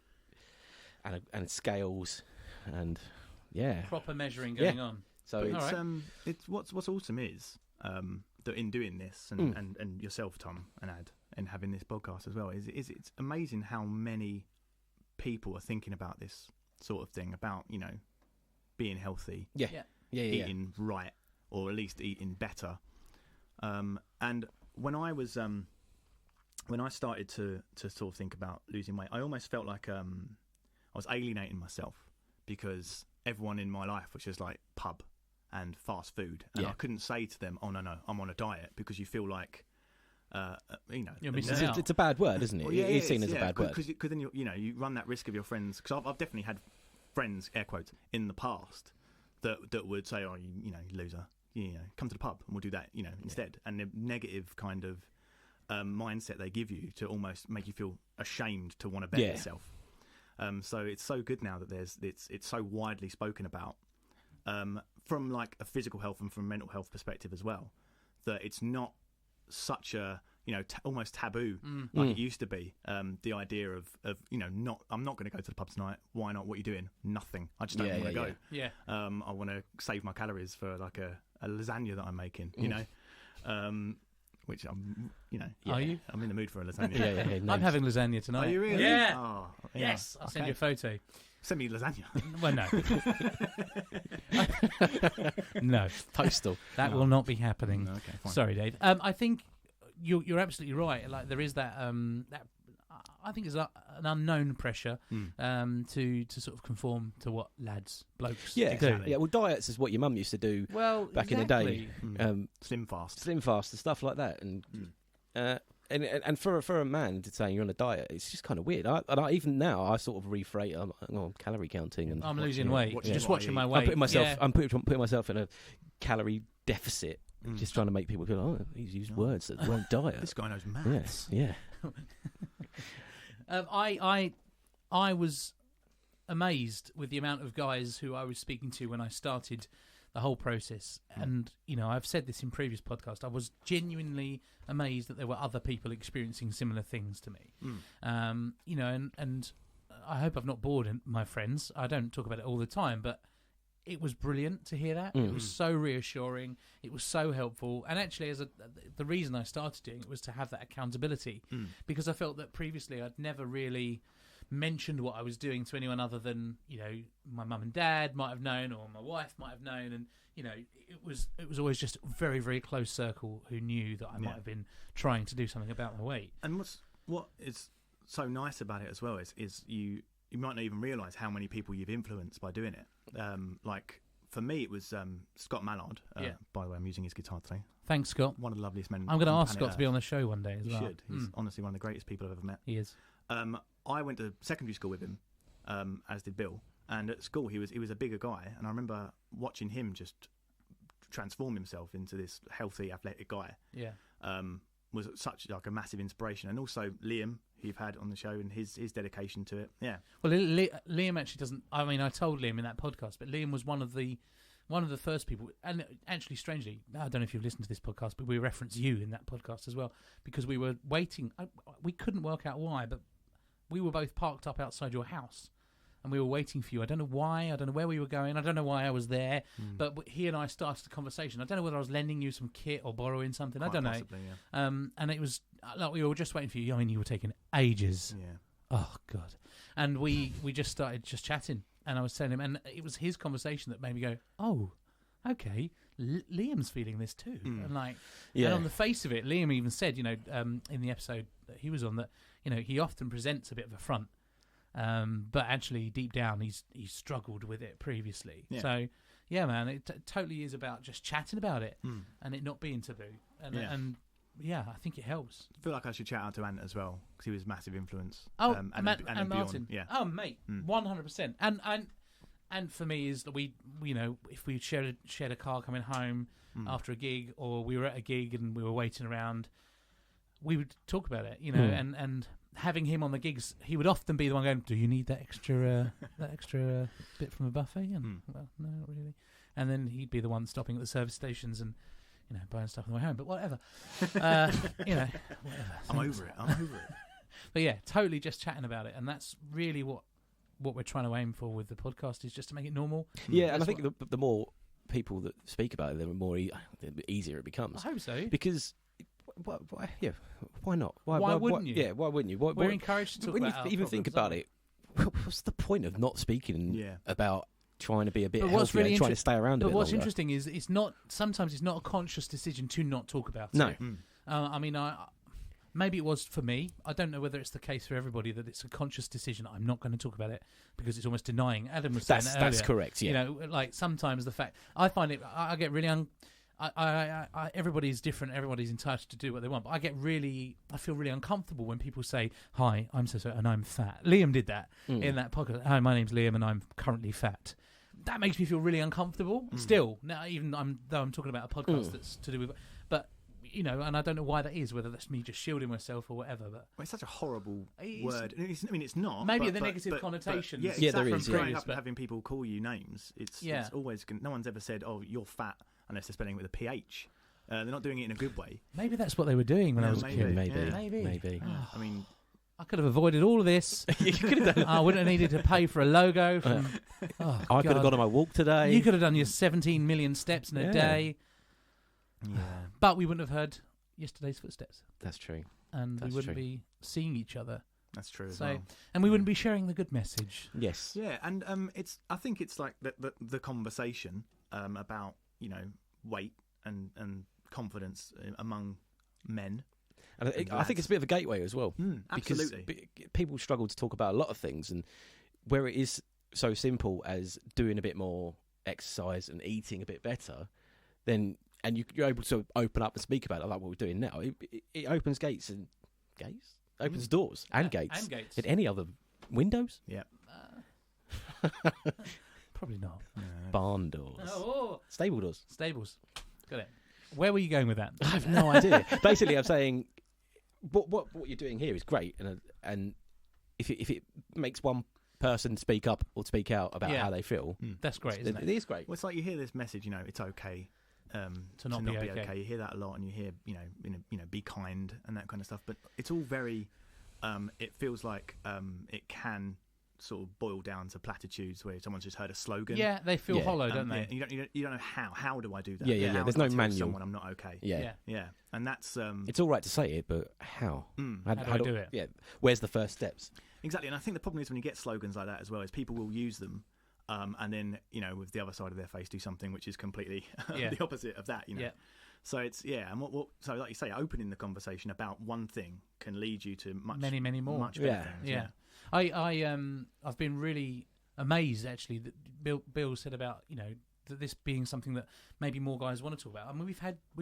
and scales and proper measuring going on. So but it's it's what's awesome is that in doing this and yourself, Tom and Ad, and having this podcast as well, is it's amazing how many people are thinking about this sort of thing, about being healthy, eating right, or at least eating better. And when I was when I started to sort of think about losing weight, I almost felt like I was alienating myself, because everyone in my life was just like pub and fast food, and I couldn't say to them, "Oh no, I'm on a diet," because you feel like you're missing out. It's a bad word, isn't it? Well, It's seen as a bad word. Because then you run that risk of your friends. Because I've definitely had friends, air quotes, in the past that would say, "Oh, you loser, come to the pub and we'll do that, instead." And the negative kind of mindset they give you to almost make you feel ashamed to want to better yourself. So it's so good now that it's so widely spoken about, from like a physical health and from a mental health perspective as well, that it's not such a almost taboo like it used to be. The idea of I'm not going to go to the pub tonight. Why not? What are you doing? Nothing. I just don't want to go. Yeah. I want to save my calories for like a lasagna that I'm making. Which I'm Are you? I'm in the mood for a lasagna. I'm having lasagna tonight. Are you really? Yeah. Oh, Yes. I'll send you a photo. Send me lasagna. Well, no. No. Postal. That will not be happening. No, okay, fine. Sorry, Dave. I think you're absolutely right. Like, there is that I think it's an unknown pressure to sort of conform to what blokes do. Yeah. Well, diets is what your mum used to do. Back in the day, slim fast and stuff like that, and for a man to say you're on a diet, it's just kind of weird. Even now, I sort of rephrase. I'm calorie counting, and I'm losing weight. Just watching my weight. I'm putting myself in a calorie deficit. Just trying to make people feel, oh, he's used words that weren't diet. This guy knows maths. Yeah. I was amazed with the amount of guys who I was speaking to when I started the whole process. And, I've said this in previous podcasts. I was genuinely amazed that there were other people experiencing similar things to me. And I hope I've not bored my friends. I don't talk about it all the time, but it was brilliant to hear that. It was so reassuring. It was so helpful. And actually, the reason I started doing it was to have that accountability, because I felt that previously I'd never really mentioned what I was doing to anyone other than my mum and dad might have known, or my wife might have known, and it was always just a very, very close circle who knew that I might have been trying to do something about my weight. And what is so nice about it as well is you might not even realise how many people you've influenced by doing it. Like for me, it was Scott Mallard. By the way, I'm using his guitar today. Thanks, Scott. One of the loveliest men. I'm going to on ask planet Scott to be on the show one day as well. You should. He's honestly one of the greatest people I've ever met. He is. I went to secondary school with him, as did Bill. And at school, he was a bigger guy, and I remember watching him just transform himself into this healthy, athletic guy. Yeah. Was such like a massive inspiration, and also Liam, who you've had on the show, and his dedication to it. Yeah. Well, Liam actually doesn't. I mean, I told Liam in that podcast, but Liam was one of the first people, and actually, strangely, I don't know if you've listened to this podcast, but we reference you in that podcast as well, because we were waiting. We couldn't work out why, but we were both parked up outside your house, and we were waiting for you. I don't know why. I don't know where we were going. I don't know why I was there. But he and I started a conversation. I don't know whether I was lending you some kit or borrowing something. I don't know. Possibly, yeah. And it was like we were just waiting for you. I mean, you were taking ages. Yeah. Oh God. And we just started just chatting, and I was telling him, and it was his conversation that made me go, oh, okay, Liam's feeling this too. And and on the face of it, Liam even said, in the episode that he was on, that he often presents a bit of a front. But actually, deep down, he's struggled with it previously. Yeah. So, yeah, man, it totally is about just chatting about it and it not being taboo. And I think it helps. I feel like I should shout out to Ant as well, because he was a massive influence. Oh, and Martin. Yeah. Oh, mate, 100%. And for me is that we if we shared a car coming home after a gig, or we were at a gig and we were waiting around, we would talk about it, and having him on the gigs, he would often be the one going, "Do you need that extra bit from a buffet?" And well, no, not really. And then he'd be the one stopping at the service stations and buying stuff on the way home. But whatever, whatever. I'm over it. But yeah, totally just chatting about it, and that's really what we're trying to aim for with the podcast, is just to make it normal. Yeah, and I think the more people that speak about it, the more the easier it becomes. I hope so. Because, why not? Why wouldn't you? Yeah, why wouldn't you? We're encouraged to talk when about you even think about it, what's the point of not speaking about trying to be a bit healthier and trying to stay around a bit But what's longer? interesting is sometimes it's not a conscious decision to not talk about No. it. I mean, maybe it was for me. I don't know whether it's the case for everybody that it's a conscious decision. I'm not going to talk about it because it's almost denying. Adam was saying that earlier. That's correct. Yeah. You know, like sometimes the fact I find it, I get really everybody's different. Everybody's entitled to do what they want. But I feel really uncomfortable when people say, "Hi, I'm so and I'm fat." Liam did that in that podcast. "Hi, my name's Liam and I'm currently fat." That makes me feel really uncomfortable. Still, now though I'm talking about a podcast that's to do with, but you know, and I don't know why that is. Whether that's me just shielding myself or whatever. But it's such a horrible word. It's not. Maybe the negative connotations. Yeah, exactly. there is. From growing up and having people call you names, it's always. No one's ever said, "Oh, you're fat," unless they're spelling it with a PH. They're not doing it in a good way. Maybe that's what they were doing when I was a kid. Maybe. I mean, I could have avoided all of this. You could have done. I wouldn't have needed to pay for a logo. I could have gone on my walk today. You could have done your 17 million steps in a day. Yeah. But we wouldn't have heard yesterday's footsteps. That's true. And we wouldn't be seeing each other. That's true as well. And we wouldn't be sharing the good message. Yes. Yeah, and I think it's like the conversation about, you know, weight and confidence among men. And I think it's a bit of a gateway as well. Absolutely. Because people struggle to talk about a lot of things, and where it is so simple as doing a bit more exercise and eating a bit better, then you're able to open up and speak about it like what we're doing now. It opens opens doors and gates. At any other windows? Yeah. Probably not. Barn doors. Stable doors. Stables. Got it. Where were you going with that? I have no idea. Basically, I'm saying what you're doing here is great, and if it makes one person speak up or speak out about how they feel, that's great, isn't it? It is great. Well, it's like you hear this message, you know, it's okay to not be okay. You hear that a lot, and you hear, be kind and that kind of stuff. But it's all very. It feels like it can sort of boil down to platitudes where someone's just heard a slogan. Yeah, they feel hollow, don't they? You don't know how do I do that? Yeah. There's no manual. Someone I'm not okay. Yeah. And that's it's all right to say it, but how? How do I do it? Yeah. Where's the first steps? Exactly, and I think the problem is when you get slogans like that as well, is people will use them, and then with the other side of their face do something which is completely the opposite of that. Yeah. So it's and so like you say, opening the conversation about one thing can lead you to many more, much better things. Yeah. I've been really amazed actually that Bill said about that this being something that maybe more guys want to talk about. I mean, we've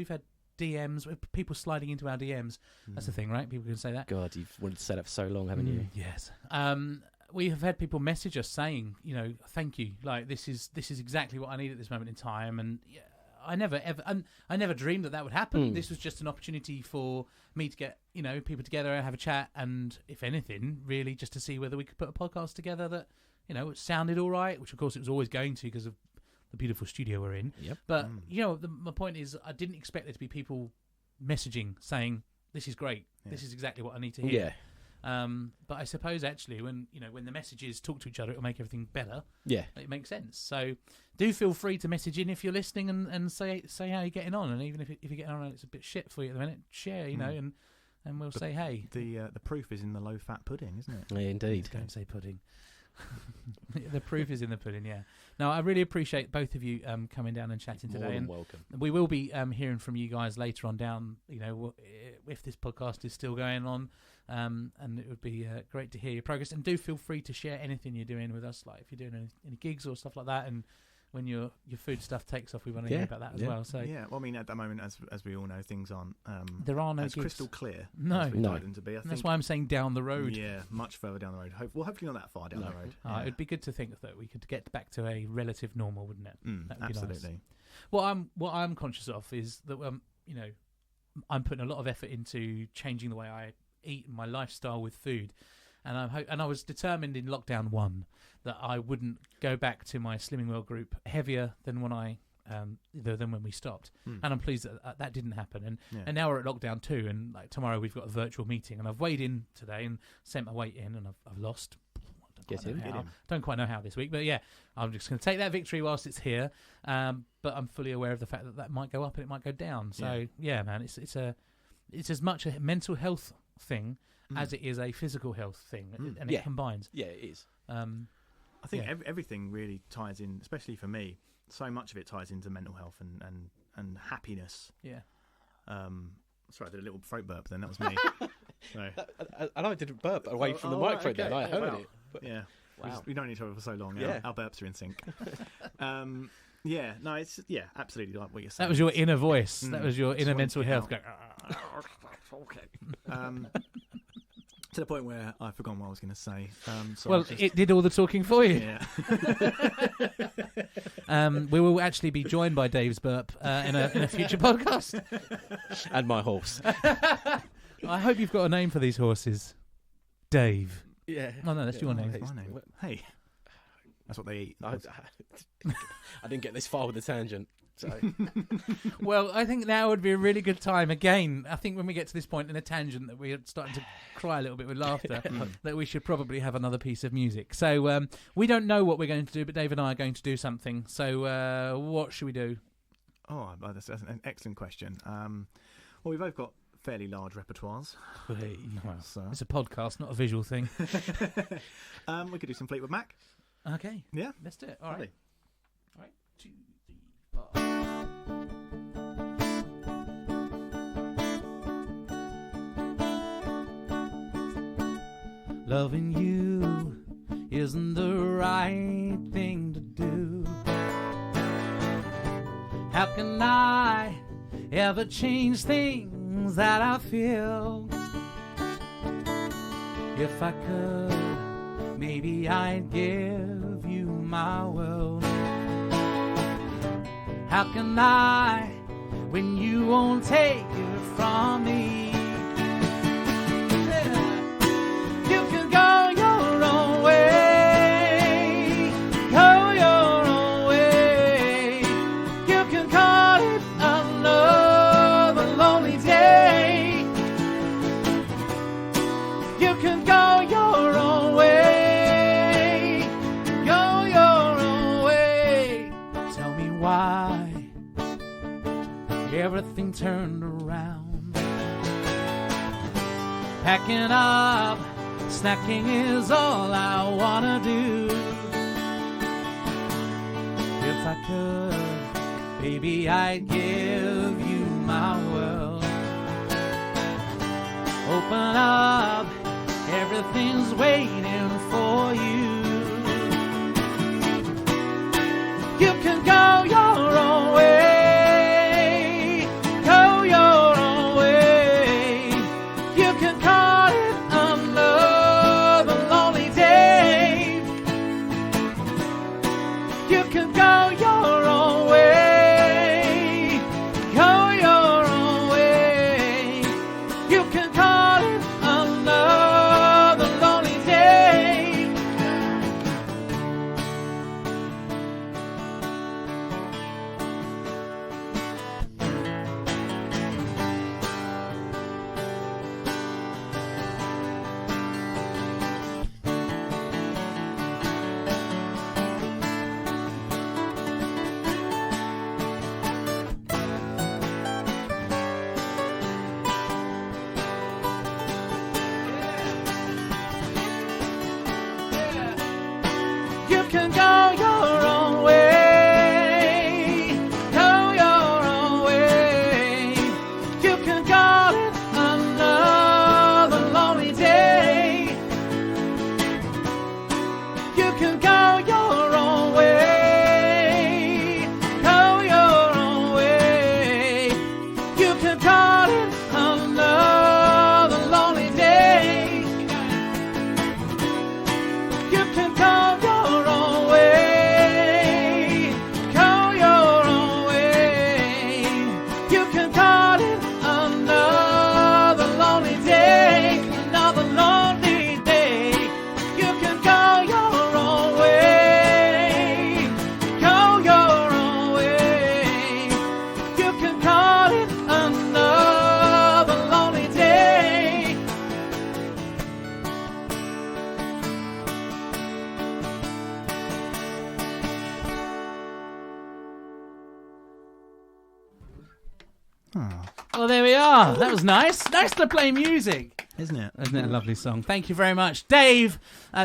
had DMs, people sliding into our DMs. That's the thing, right? People can say that. God, you've wanted to set up so long, haven't you? Yes. We have had people message us saying, thank you. Like this is exactly what I need at this moment in time, and I never dreamed that would happen. This was just an opportunity for me to get people together and have a chat, and if anything, really just to see whether we could put a podcast together that it sounded all right, which of course it was always going to because of the beautiful studio we're in. Yep. But my point is, I didn't expect there to be people messaging saying this is great, this is exactly what I need to hear. Yeah. But I suppose actually when the messages talk to each other, it'll make everything better. Yeah, it makes sense. So do feel free to message in if you're listening and say how you're getting on, and even if you're getting on and it's a bit shit for you at the minute, share and we'll say hey. The proof is in the low fat pudding, isn't it? Yeah, indeed. Don't say pudding. The proof is in the pudding. Yeah. No, I really appreciate both of you coming down and chatting today. And welcome. We will be hearing from you guys later on down. If this podcast is still going on, and it would be great to hear your progress. And do feel free to share anything you're doing with us, like if you're doing any gigs or stuff like that. And when your food stuff takes off, we want to hear about that as well. So well, I mean, at the moment, as we all know, things aren't there are no as gigs. crystal clear. No, as we'd like them to be. I think that's why I'm saying down the road. Yeah, much further down the road. Hopefully not that far down the road. It would be good to think that we could get back to a relative normal, wouldn't it? That would absolutely. Be nice. What I'm conscious of is that I'm putting a lot of effort into changing the way I eat and my lifestyle with food. And I was determined in lockdown 1 that I wouldn't go back to my Slimming World group heavier than when we stopped. And I'm pleased that didn't happen. And now we're at lockdown 2, and like tomorrow we've got a virtual meeting. And I've weighed in today and sent my weight in, and I've lost Get him. Don't quite know how this week, but yeah, I'm just going to take that victory whilst it's here. But I'm fully aware of the fact that might go up and it might go down. So yeah, man, it's as much a mental health thing as it is a physical health thing, and it combines. Yeah, it is. I think everything really ties in, especially for me. So much of it ties into mental health and happiness. Yeah. Sorry, I did a little throat burp then. That was me. So. And I did a burp away from the microphone then. I heard it. But yeah. Wow. We've known each other for so long. Yeah. Our burps are in sync. Yeah. No, it's absolutely like what you're saying. That was your inner voice. That was your inner mental health. To the point where I've forgotten what I was going to say. So it did all the talking for you. Yeah. We will actually be joined by Dave's burp in a future podcast. And my horse. I hope you've got a name for these horses. Dave. Yeah. Oh, no, that's your name. That's my name. Hey. That's what they eat. I didn't get this far with the tangent. So. Well, I think now would be a really good time. Again, I think when we get to this point in a tangent that we're starting to cry a little bit with laughter, that we should probably have another piece of music. So we don't know what we're going to do, but Dave and I are going to do something. So what should we do? Oh, that's an excellent question. Well, we've both got fairly large repertoires. Well, it's a podcast, not a visual thing. We could do some Fleetwood Mac. Okay. Yeah. Let's do it. All right. 2, 3, 4. Loving you isn't the right thing to do. How can I ever change things that I feel? If I could, maybe I'd give you my world. How can I, when you won't take it from me? You can go your own way, go your own way. You can call it another lonely day. You can go your own way, go your own way. Tell me why everything turned around. Packing up, snacking is all I wanna do. If I could, baby, I'd give you my world. Open up, everything's waiting for you. You can go your own way, go your own way. You can call it another lonely day. You can go your own way, go your own way. You can call it another lonely day. Oh, Well, there we are. That was nice. Nice to play music. isn't it? Isn't it a lovely song? Thank you very much. Dave,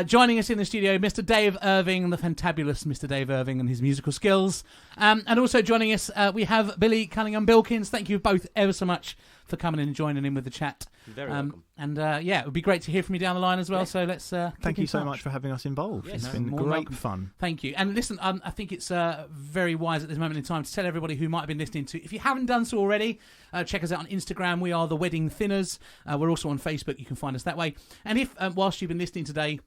joining us in the studio, Mr. Dave Irving, the fantabulous Mr. Dave Irving and his musical skills. And also joining us, we have Billy Cunningham Bilkins. Thank you both ever so much for coming in and joining in with the chat. Very welcome. And yeah, it would be great to hear from you down the line as well. Yeah. So let's Thank you so much for having us involved. Yes. It's been more than great welcome. fun. Thank you. And listen, I think it's very wise at this moment in time to tell everybody who might have been listening to, if you haven't done so already, check us out on Instagram. We are The Wedding Thinners. We're also on Facebook. You can find us that way. And if, whilst you've been listening today,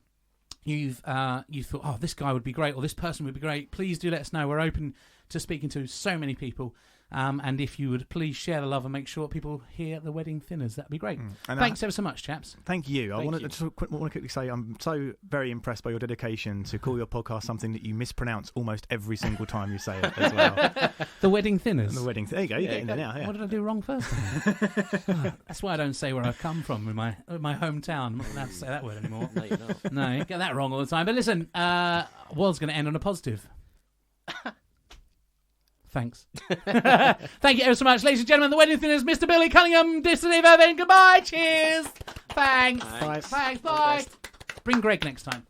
you thought, oh, this guy would be great or this person would be great, please do let us know. We're open to speaking to so many people. And if you would please share the love and make sure people hear The Wedding Thinners, that'd be great. And Thanks ever so much, chaps. Thank you. I want you. to quickly say I'm so very impressed by your dedication to call your podcast something that you mispronounce almost every single time you say it as well. The Wedding Thinners. The wedding. There you go. You're getting there now. Yeah. What did I do wrong first? That's why I don't say where I come from in my hometown. I'm not allowed to say that word anymore. No, you're not. No, you get that wrong all the time. But listen, world's going to end on a positive. Thanks. Thank you ever so much, ladies and gentlemen. The Wedding Thinners, Mr. Billy Cunningham, Mr. Dave Irving. Goodbye. Cheers. Thanks. Thanks. Thanks. Bye. Bring Greg next time.